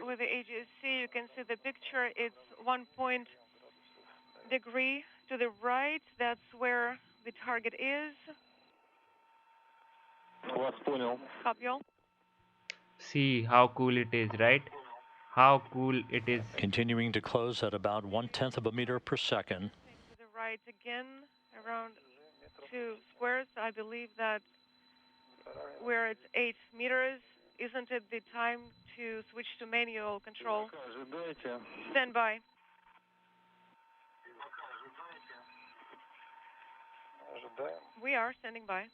With the AGSC, you can see the picture. It's 1 degree to the right. That's where the target is. Copy all. See how cool it is, right? How cool it is. Continuing to close at about 1/10 of a meter per second. To the right again, around 2 squares. I believe that where it's 8 meters, isn't it the time to switch to manual control? Stand by. We are standing by.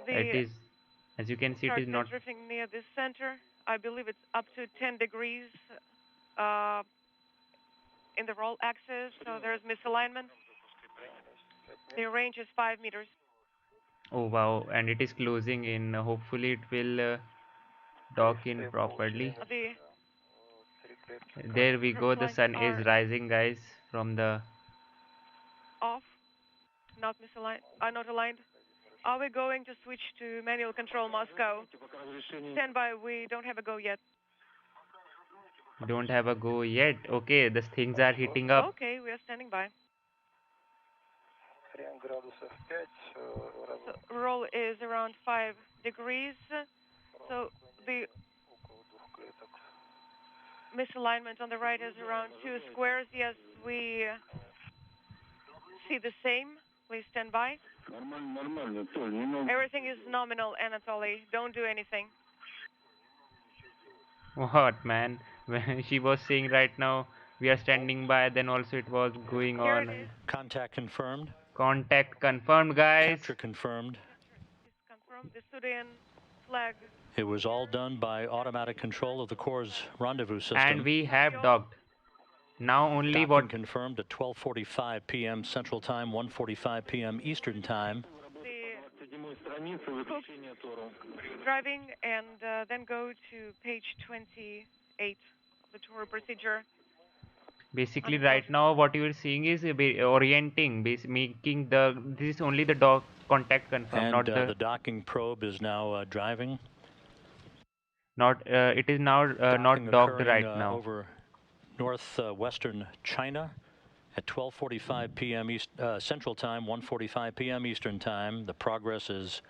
It is, as you can see, it is not drifting near the center. I believe it's up to 10 degrees in the roll axis, so there's misalignment. The range is 5 meters. Oh wow, and it is closing in. Hopefully it will dock in properly. There we go, the sun is rising, guys, from the... Off, not misaligned, not aligned. Are we going to switch to manual control, Moscow? Stand by, we don't have a go yet. Don't have a go yet? Okay, these things are heating up. Okay, we are standing by. So roll is around 5 degrees. So the misalignment on the right is around 2 squares. Yes, we see the same. Please stand by. Everything is nominal, Anatoly. Don't do anything. What, man? When she was saying right now we are standing by, then also it was going Here on. it is. Contact confirmed. Contact confirmed, guys. Capture confirmed. It's confirmed. The Sudan flag. It was all done by automatic control of the Corps' rendezvous system. And we have docked. Now only Docking what confirmed at 12:45 p.m. Central Time, 1:45 p.m. Eastern Time. Driving and then go to page 28 of the Toru procedure. basically right now what you are seeing is orienting, making the this is only the dock contact confirmed, And not the docking probe is now driving. Not it is now not docked right now. Over northwestern China at 12:45 p.m. Central Time, 1:45 p.m. Eastern Time. The Progress is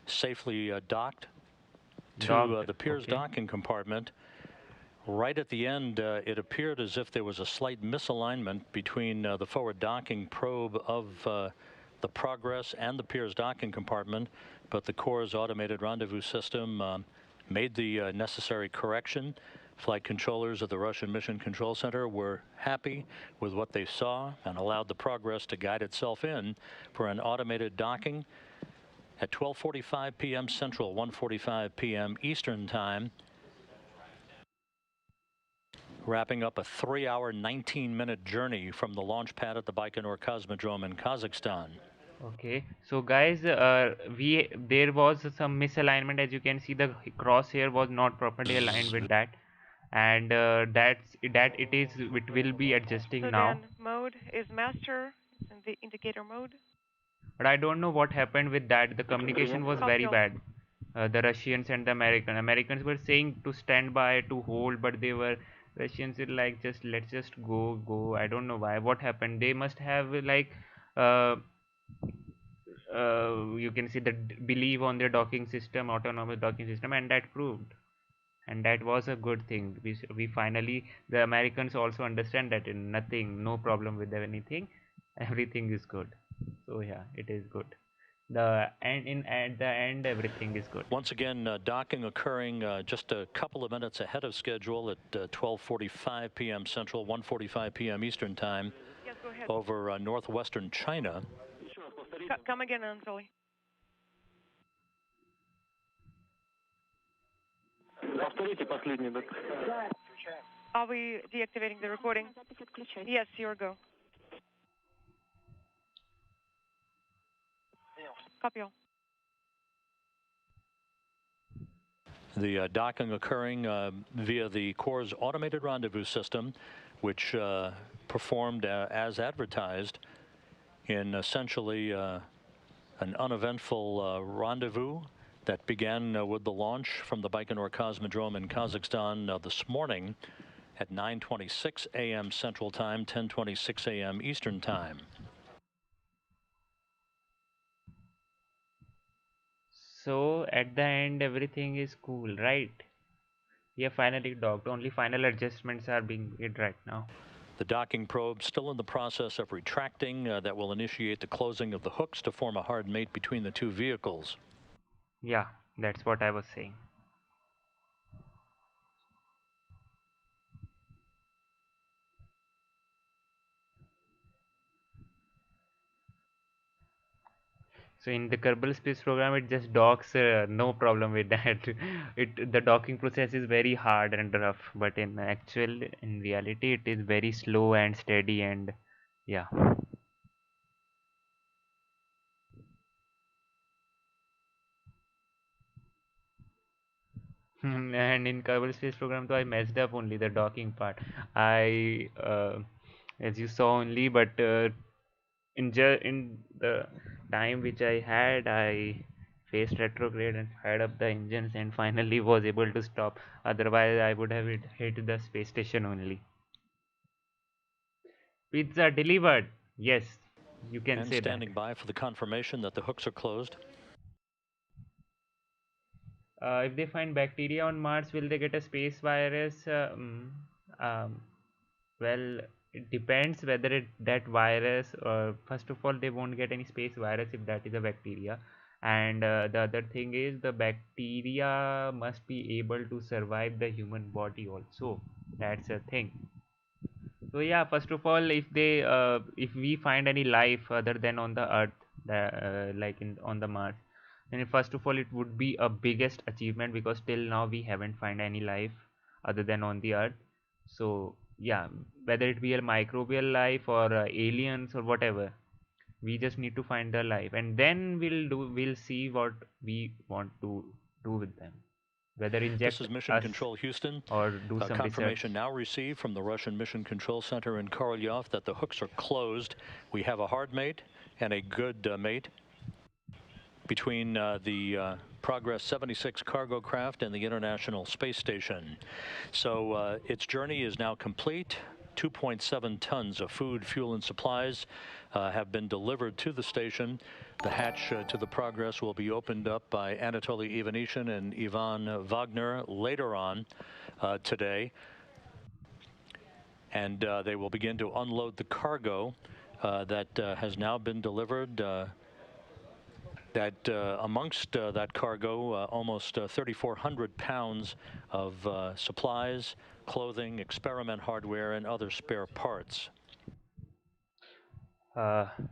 safely docked to the Piers docking compartment. Right at the end, it appeared as if there was a slight misalignment between the forward docking probe of the Progress and the Piers docking compartment, but the Corps' automated rendezvous system made the necessary correction. Flight controllers at the Russian Mission Control Center were happy with what they saw and allowed the Progress to guide itself in for an automated docking at 12:45 p.m. Central, 1:45 p.m. Eastern Time, wrapping up a 3-hour, 19-minute journey from the launch pad at the Baikonur Cosmodrome in Kazakhstan. Okay, so guys, there was some misalignment. As you can see, the crosshair was not properly aligned with that, and it will be adjusting so now. Then mode is master. It's in the indicator mode. But I don't know what happened with that. The communication was very bad. The Russians and the Americans were saying to stand by, to hold, but Russians were like, let's just go. I don't know why. What happened? They must have like you can see the belief on their docking system, autonomous docking system, and that proved. And that was a good thing. We finally, the Americans also understand that no problem with anything, everything is good. So yeah, it is good. At the end everything is good. Once again, docking occurring just a couple of minutes ahead of schedule at 12:45 p.m. Central, 1:45 p.m. Eastern Time. Yes, go ahead. Over northwestern China. Come again, Anatoly. Are we deactivating the recording? Yes, you're go. Copy all. The docking occurring via the Corps' automated rendezvous system, which performed as advertised in essentially an uneventful rendezvous that began with the launch from the Baikonur Cosmodrome in Kazakhstan this morning at 9:26 a.m. Central Time, 10:26 a.m. Eastern Time. So at the end everything is cool, right? We have finally docked. Only final adjustments are being made right now. The docking probe still in the process of retracting. That will initiate the closing of the hooks to form a hard mate between the two vehicles. Yeah, that's what I was saying. So in the Kerbal Space Program, it just docks, no problem with that. The docking process is very hard and rough, but in reality, it is very slow and steady, and yeah. And in Kerbal Space Program, though, I messed up only the docking part. As you saw only, but in the time which I had, I faced retrograde and fired up the engines and finally was able to stop. Otherwise, I would have hit the space station only. Pizza delivered. Yes. You can And say standing by for the confirmation that the hooks are closed. If they find bacteria on Mars, will they get a space virus? Well, it depends whether that virus, first of all, they won't get any space virus if that is a bacteria. And the other thing is the bacteria must be able to survive the human body also. That's a thing. So yeah, first of all, if we find any life other than on the Earth, like on the Mars, then first of all it would be a biggest achievement, because till now we haven't find any life other than on the Earth. So yeah, whether it be a microbial life or aliens or whatever, we just need to find the life, and then we'll see what we want to do with them, whether inject This is Mission us Control Houston. or do some Confirmation research. now received from the Russian Mission Control Center in Korolyov that the hooks are closed. We have a hard mate and a good mate between the Progress 76 cargo craft and the International Space Station. So its journey is now complete. 2.7 tons of food, fuel, and supplies have been delivered to the station. The hatch to the Progress will be opened up by Anatoly Ivanishin and Ivan Wagner later on today. And they will begin to unload the cargo that has now been delivered. Amongst that cargo, almost 3,400 pounds of supplies, clothing, experiment hardware, and other spare parts.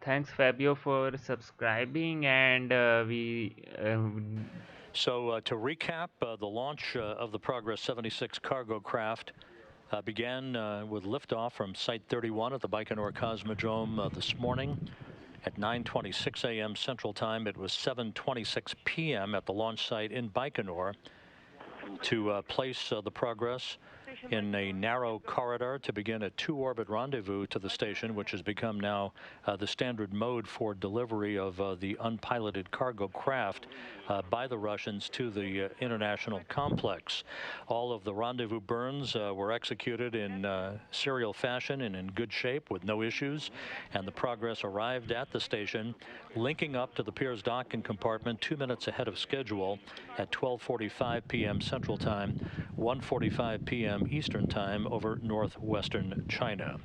Thanks Fabio for subscribing, and So to recap, the launch of the Progress 76 cargo craft began with liftoff from Site 31 at the Baikonur Cosmodrome this morning at 9:26 a.m. Central Time. It was 7:26 p.m. at the launch site in Baikonur to place the Progress in a narrow corridor to begin a 2-orbit rendezvous to the station, which has become now the standard mode for delivery of the unpiloted cargo craft by the Russians to the international complex. All of the rendezvous burns were executed in serial fashion and in good shape with no issues, and the Progress arrived at the station, linking up to the Piers docking compartment 2 minutes ahead of schedule at 12:45 p.m. Central Time, 1:45 p.m. Eastern Time over northwestern China.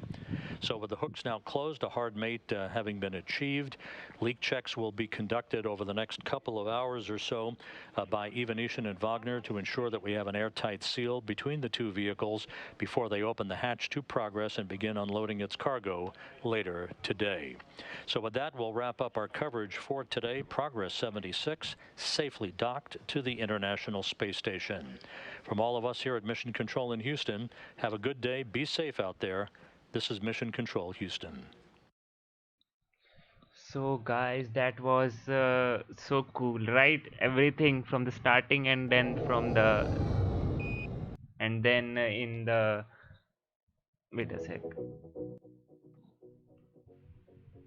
So with the hooks now closed, a hard mate having been achieved, leak checks will be conducted over the next couple of hours or so by Ivanishin and Wagner to ensure that we have an airtight seal between the two vehicles before they open the hatch to Progress and begin unloading its cargo later today. So with that, we'll wrap up our coverage for today. Progress 76 safely docked to the International Space Station. From all of us here at Mission Control in Houston, have a good day. Be safe out there. This is Mission Control Houston. So guys, that was so cool, right? Everything from the starting, and then in the wait a sec.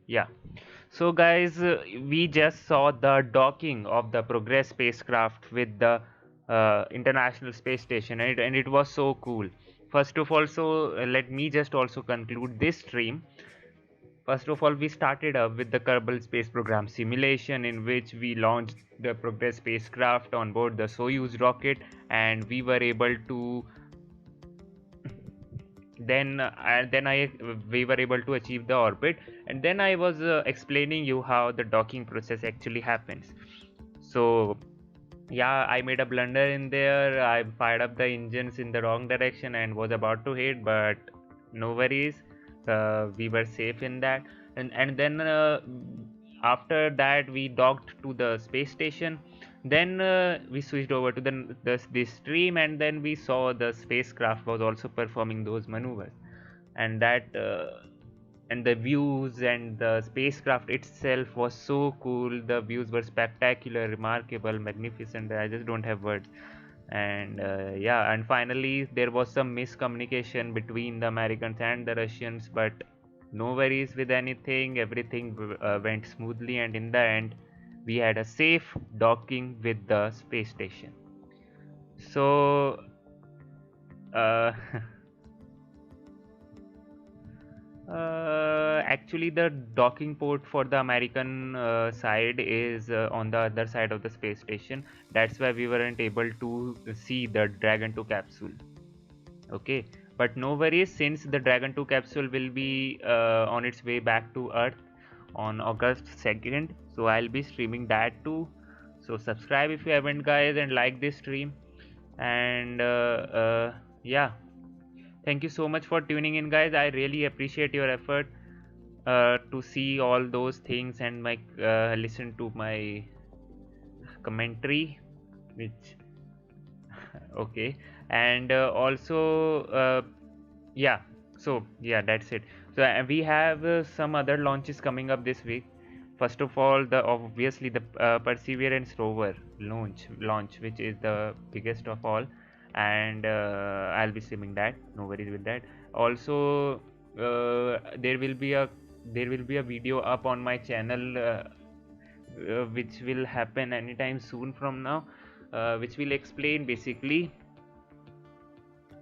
Yeah. So guys, we just saw the docking of the Progress spacecraft with the International Space Station, and it was so cool. First of all, let me just also conclude this stream. First of all, we started up with the Kerbal Space Program simulation, in which we launched the Progress spacecraft on board the Soyuz rocket, and we were able to we were able to achieve the orbit, and then I was explaining you how the docking process actually happens. So yeah, I made a blunder in there. I fired up the engines in the wrong direction and was about to hit, but no worries, we were safe in that. And then after that we docked to the space station. Then we switched over to this stream, and then we saw the spacecraft was also performing those maneuvers, and the views and the spacecraft itself was so cool. The views were spectacular, remarkable, magnificent. I just don't have words. And yeah, and finally there was some miscommunication between the Americans and the Russians, but no worries with anything. Everything went smoothly, and in the end we had a safe docking with the space station. So Actually, the docking port for the American side is on the other side of the space station. That's why we weren't able to see the Dragon 2 capsule. Okay, but no worries, since the Dragon 2 capsule will be on its way back to Earth on August 2nd, so I'll be streaming that too. So subscribe if you haven't, guys, and like this stream. And yeah, thank you so much for tuning in, guys. I really appreciate your effort to see all those things and listen to my commentary, which okay. And also yeah, so yeah, that's it. So we have some other launches coming up this week. First of all, the obviously the Perseverance rover launch, which is the biggest of all, and I'll be streaming that. No worries with that. Also, there will be a video up on my channel, which will happen anytime soon from now, which will explain basically.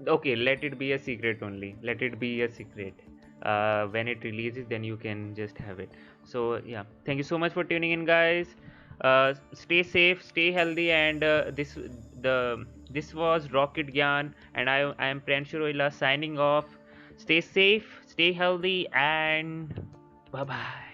Okay, let it be a secret only. Let it be a secret. When it releases, then you can just have it. So yeah, thank you so much for tuning in, guys. Stay safe, stay healthy, and this was Rocket Gyan, and I am Pranshu Roila signing off. Stay safe, stay healthy, and bye bye.